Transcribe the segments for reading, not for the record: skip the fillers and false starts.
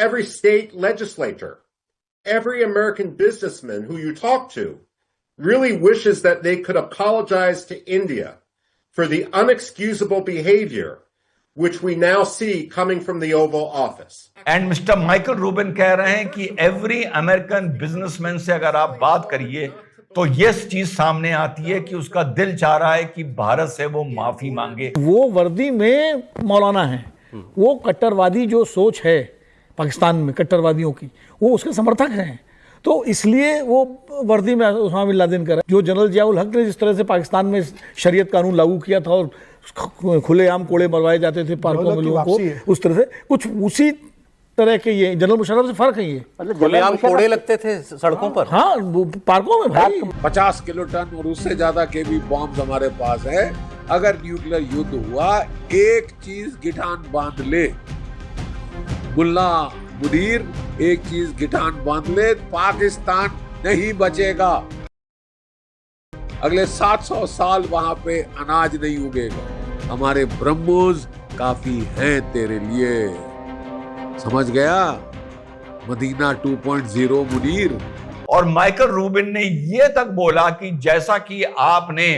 every state legislator, every American businessman who you talk to really wishes that they could apologize to India for the unexcusable behavior which we now see coming from the Oval Office. And mister Michael Rubin कह रहे हैं कि every American businessman से अगर आप बात करिए तो ये चीज सामने आती है कि उसका दिल चाह रहा है कि भारत से वो माफी मांगे। वो वर्दी में मौलाना है, वो कट्टरवादी जो सोच है पाकिस्तान में कट्टरवादियों की, वो उसके समर्थक हैं, तो इसलिए वो वर्दी में उसामा बिन लादेन कर। जो जनरल जियाउल हक ने जिस तरह से पाकिस्तान में शरीयत कानून लागू किया था और खुलेआम कोड़े मरवाए जाते थे पार्कों में लोगों को, उस तरह से कुछ उसी तरह के ये जनरल मुशर्रफ से फर्क है। ये खुलेआम कोड़े लगते थे सड़कों पर, हाँ पार्कों में भाई 50 किलो टन और उससे ज्यादा के भी बॉम्ब हमारे पास है। अगर न्यूक्लियर युद्ध हुआ, एक चीज गिठान बांध ले मुल्ला मुनीर, एक चीज गिठान बांध ले, पाकिस्तान नहीं बचेगा। अगले 700 साल वहां पे अनाज नहीं उगेगा। हमारे ब्रह्मोस काफी हैं तेरे लिए, समझ गया? मदीना 2.0 मुनीर। और माइकल रूबिन ने यह तक बोला कि जैसा कि आपने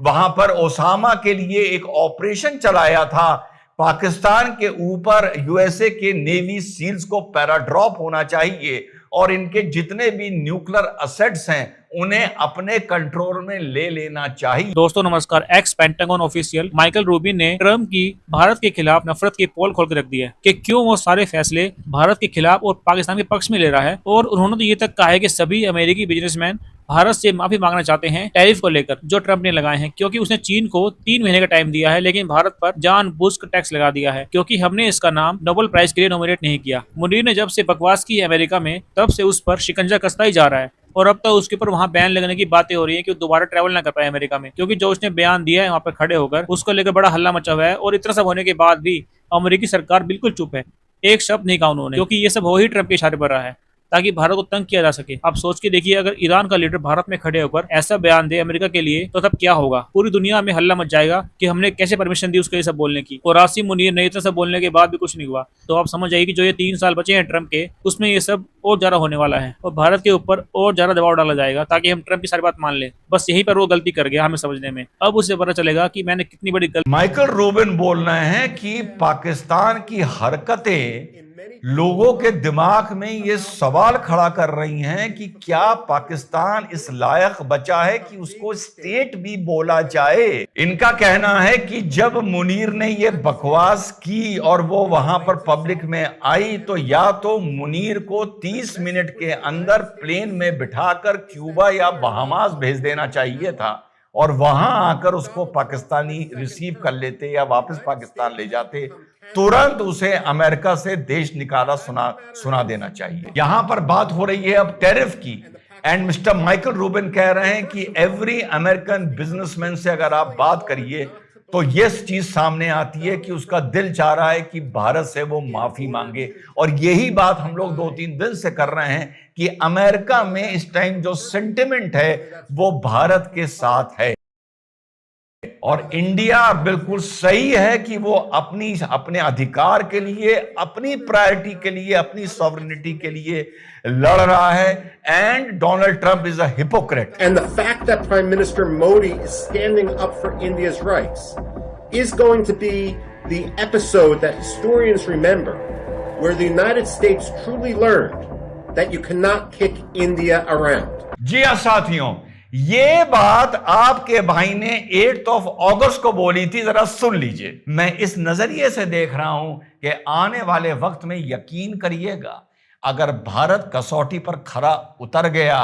वहां पर ओसामा के लिए एक ऑपरेशन चलाया था, पाकिस्तान के ऊपर यूएसए के नेवी सील्स को पैराड्रॉप होना चाहिए और इनके जितने भी न्यूक्लियर असेट्स हैं उन्हें अपने कंट्रोल में ले लेना चाहिए। दोस्तों नमस्कार, x pentagon official Michael Rubin ने ट्रंप की भारत के खिलाफ नफरत की पोल खोल के रख दी है कि क्यों वो सारे फैसले भारत के खिलाफ और पाकिस्तान के पक्ष में ले रहा है। और उन्होंने तो ये तक कहा है कि सभी अमेरिकी बिजनेसमैन भारत से माफी मांगना चाहते हैं टैरिफ को लेकर जो ट्रंप ने लगाए हैं, क्योंकि उसने चीन को 3 महीने का टाइम दिया है लेकिन भारत पर जानबूझकर टैक्स लगा दिया है, क्योंकि हमने इसका नाम नोबेल प्राइज के लिए नॉमिनेट नहीं किया। मुनीर ने जब से बकवास की अमेरिका में, तब से उस पर शिकंजा कसता ही जा रहा है और अब तक उसके ऊपर वहां बैन लगने की बातें हो रही है कि वो दोबारा ट्रैवल ना कर पाए अमेरिका में, क्योंकि जो उसने बयान दिया है वहां पर खड़े होकर, उसको लेकर बड़ा हल्ला मचा हुआ है। और इतना सब होने के बाद भी अमेरिकी सरकार बिल्कुल चुप है, एक शब्द नहीं कहा उन्होंने, क्योंकि ये सब हो ही ट्रंप के इशारे पर रहा है ताकि भारत को तंग किया जा सके। आप सोच के देखिए, अगर ईरान का लीडर भारत में खड़े होकर ऐसा बयान दे अमेरिका के लिए, तो तब क्या होगा? पूरी दुनिया में हल्ला मच जाएगा कि हमने कैसे परमिशन दी उसके ये सब बोलने की। और आसिम मुनीर ने इतना सब बोलने के बाद भी कुछ नहीं हुआ, तो आप समझ जाइए कि जो ये 3 साल बचे हैं ट्रंप के, उसमें ये सब और ज्यादा होने वाला है और भारत के ऊपर और ज्यादा दबाव डाला जाएगा ताकि हम ट्रंप की सारी बात मान ले। बस यहीं पर वो गलती कर गया हमें समझने में, अब उसे पता चलेगा कि मैंने कितनी बड़ी गलती। माइकल रूबिन बोल रहे हैं कि पाकिस्तान की हरकतें लोगों के दिमाग में ये सवाल खड़ा कर रही हैं कि क्या पाकिस्तान इस लायक बचा है कि उसको स्टेट भी बोला जाए। इनका कहना है कि जब मुनीर ने ये बकवास की और वो वहां पर पब्लिक में आई, तो या तो मुनीर को 30 मिनट के अंदर प्लेन में बिठाकर क्यूबा या बहामास भेज देना चाहिए था और वहां आकर उसको पाकिस्तानी रिसीव कर लेते या वापस पाकिस्तान ले जाते। तुरंत उसे अमेरिका से देश निकाला सुना देना चाहिए। यहां पर बात हो रही है अब टैरिफ की, एंड मिस्टर माइकल रूबिन कह रहे हैं कि एवरी अमेरिकन बिजनेसमैन से अगर आप बात करिए तो ये चीज सामने आती है कि उसका दिल चाह रहा है कि भारत से वो माफी मांगे। और यही बात हम लोग 2-3 दिन से कर रहे हैं कि अमेरिका में इस टाइम जो सेंटिमेंट है वो भारत के साथ है और इंडिया बिल्कुल सही है कि वो अपने अधिकार के लिए, अपनी प्रायोरिटी के लिए, अपनी सॉवरेनिटी के लिए लड़ रहा है। And Donald Trump is a hypocrite. And the fact that Prime Minister Modi is standing up for India's rights is going to be the episode that historians remember, where the United States truly learned that you cannot kick India around. जी हाँ साथियों, ये बात आपके भाई ने 8 अगस्त को बोली थी, जरा सुन लीजिए। मैं इस नजरिए से देख रहा हूं कि आने वाले वक्त में यकीन करिएगा, अगर भारत कसौटी पर खरा उतर गया,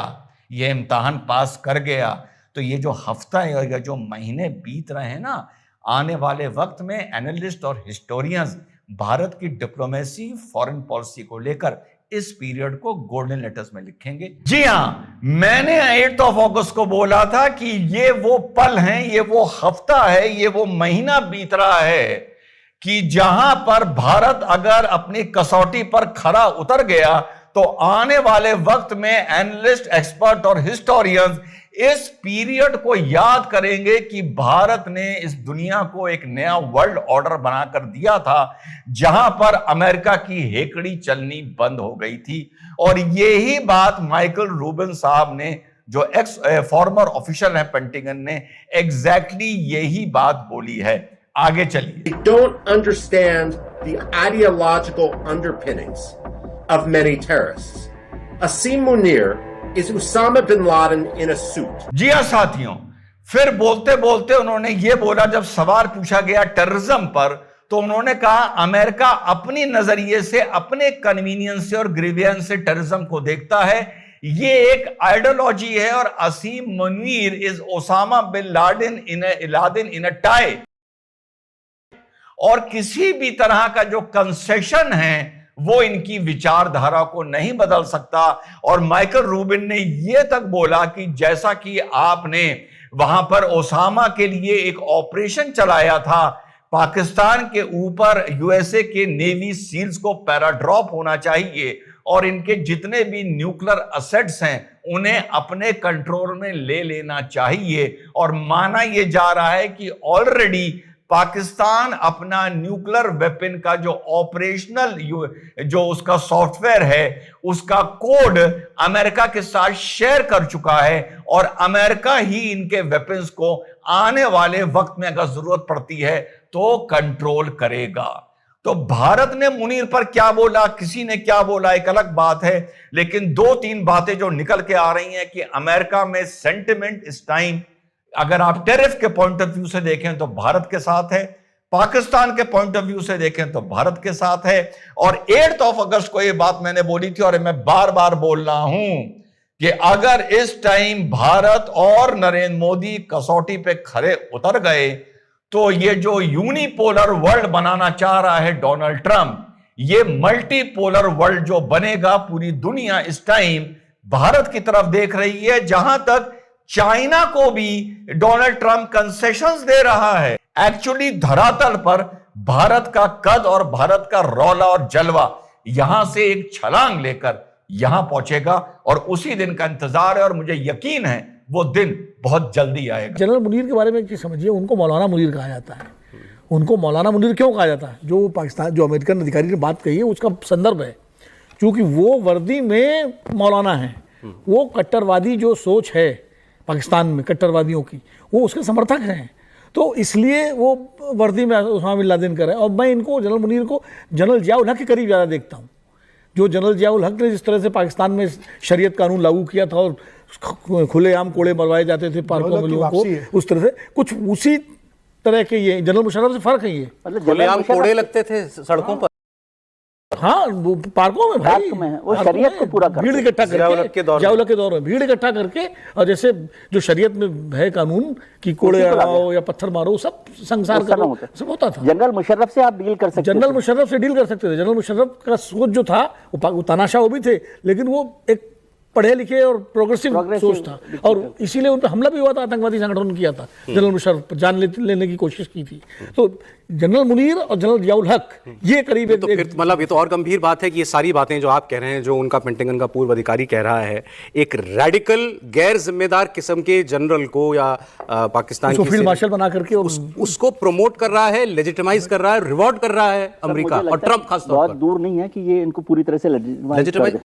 ये इम्तिहान पास कर गया, तो ये जो हफ्ता है या जो महीने बीत रहे हैं ना, आने वाले वक्त में एनालिस्ट और हिस्टोरियंस भारत की डिप्लोमेसी, फॉरेन पॉलिसी को लेकर इस पीरियड को गोल्डन लेटर्स में लिखेंगे। जी हां, मैंने 8 अगस्त को बोला था कि ये वो पल हैं, ये वो हफ्ता है, ये वो महीना बीत रहा है कि जहां पर भारत अगर अपनी कसौटी पर खरा उतर गया तो आने वाले वक्त में एनालिस्ट, एक्सपर्ट और हिस्टोरियंस इस पीरियड को याद करेंगे कि भारत ने इस दुनिया को एक नया वर्ल्ड ऑर्डर बनाकर दिया था जहां पर अमेरिका की हेकड़ी चलनी बंद हो गई थी। और यही बात माइकल रूबिन साहब ने, जो एक्स फॉर्मर ऑफिशियल है पेंटागन ने, एग्जैक्टली यही बात बोली है। आगे चलिए। They don't understand the ideological underpinnings of many terrorists. Asim Munir is Osama bin Laden in a suit. जी हां साथियों, फिर बोलते बोलते उन्होंने ये बोला, जब सवाल पूछा गया टेररिज्म पर, तो उन्होंने कहा अमेरिका अपनी नजरिए से, अपने कन्वीनियंस से और ग्रीवियंस से टेररिज्म को देखता है। ये एक आइडियोलॉजी है और Asim Munir is Osama bin Laden in a tie. और किसी भी तरह का जो कंसेशन है वो इनकी विचारधारा को नहीं बदल सकता। और माइकल रूबिन ने यह तक बोला कि जैसा कि आपने वहां पर ओसामा के लिए एक ऑपरेशन चलाया था, पाकिस्तान के ऊपर यूएसए के नेवी सील्स को पैराड्रॉप होना चाहिए और इनके जितने भी न्यूक्लियर असेट्स हैं उन्हें अपने कंट्रोल में ले लेना चाहिए। और माना यह जा रहा है कि ऑलरेडी पाकिस्तान अपना न्यूक्लियर वेपन का जो ऑपरेशनल जो उसका सॉफ्टवेयर है उसका कोड अमेरिका के साथ शेयर कर चुका है और अमेरिका ही इनके वेपन्स को आने वाले वक्त में अगर जरूरत पड़ती है तो कंट्रोल करेगा। तो भारत ने मुनीर पर क्या बोला, किसी ने क्या बोला, एक अलग बात है, लेकिन दो तीन बातें जो निकल के आ रही हैं कि अमेरिका में सेंटिमेंट इस टाइम, अगर आप टेरिफ के पॉइंट ऑफ व्यू से देखें तो भारत के साथ है, पाकिस्तान के पॉइंट ऑफ व्यू से देखें तो भारत के साथ है। और 8 अगस्त को यह बात मैंने बोली थी और मैं बार बार बोल रहा हूं कि अगर इस टाइम भारत और नरेंद्र मोदी कसौटी पे खरे उतर गए तो ये जो यूनिपोलर वर्ल्ड बनाना चाह रहा है डोनाल्ड ट्रंप, ये मल्टीपोलर वर्ल्ड जो बनेगा, पूरी दुनिया इस टाइम भारत की तरफ देख रही है, जहां तक चाइना को भी डोनाल्ड ट्रंप कंसेशंस दे रहा है। एक्चुअली धरातल पर भारत का कद और भारत का रौला और जलवा यहां से एक छलांग लेकर यहां पहुंचेगा और उसी दिन का इंतजार है और मुझे यकीन है वो दिन बहुत जल्दी आएगा। जनरल मुनीर के बारे में एक चीज समझिए, उनको मौलाना मुनीर कहा जाता है। उनको मौलाना मुनीर क्यों कहा जाता है? जो पाकिस्तान, जो अमेरिकन अधिकारी ने बात कही है उसका संदर्भ है, क्योंकि वो वर्दी में मौलाना है, वो कट्टरवादी जो सोच है पाकिस्तान में कट्टरवादियों की, वो उसके समर्थक हैं। तो इसलिए वो वर्दी में उसामा बिन लादेन कर रहे हैं। और मैं इनको, जनरल मुनीर को, जनरल जियाउल हक के करीब ज़्यादा देखता हूँ। जो जनरल जियाउल हक ने जिस तरह से पाकिस्तान में शरीयत कानून लागू किया था और खुलेआम कोड़े मरवाए जाते थे पार्कों में लोगों को, उस तरह से कुछ उसी तरह के ये जनरल मुशर्रफ से फर्क है। ये मतलब खुलेआम कोड़े लगते थे सड़कों पर। हाँ, वो पार्कों में भाई, पार्क में वो शरीयत को पूरा भीड़ इकट्ठा करके, जियाउल हक के दौर में भीड़ इकट्ठा करके, और जैसे जो शरीयत में है कानून कि कोड़े लगाओ या पत्थर मारो, सब संसार करो, सब होता था। जनरल मुशर्रफ से आप डील कर सकते थे। जनरल मुशर्रफ से डील कर सकते थे। जनरल मुशर्रफ का सोच जो था वो तानाशाह वो भी थे, लेकिन वो एक पढ़े लिखे और प्रोग्रेसिव सोच था, और इसीलिए उन पर हमला भी हुआ था, आतंकवादी संगठन किया था, जनरल मुशर्रफ पर जान लेने की कोशिश की थी। तो जनरल मुनीर और जनरल जियाउल हक ये करीब तो फिर मतलब ये तो और गंभीर बात है कि ये सारी बातें जो आप कह रहे हैं, जो उनका पेंटागन का पूर्व अधिकारी कह रहा है, एक रेडिकल गैर जिम्मेदार किस्म के जनरल को या पाकिस्तान की फील्ड मार्शल बना करके उसको प्रमोट कर रहा है, लेजिटिमाइज कर रहा है, रिवॉर्ड कर रहा है अमेरिका और ट्रंप खासतौर पर। बहुत दूर नहीं है कि ये इनको पूरी तरह से लेजिटिमाइज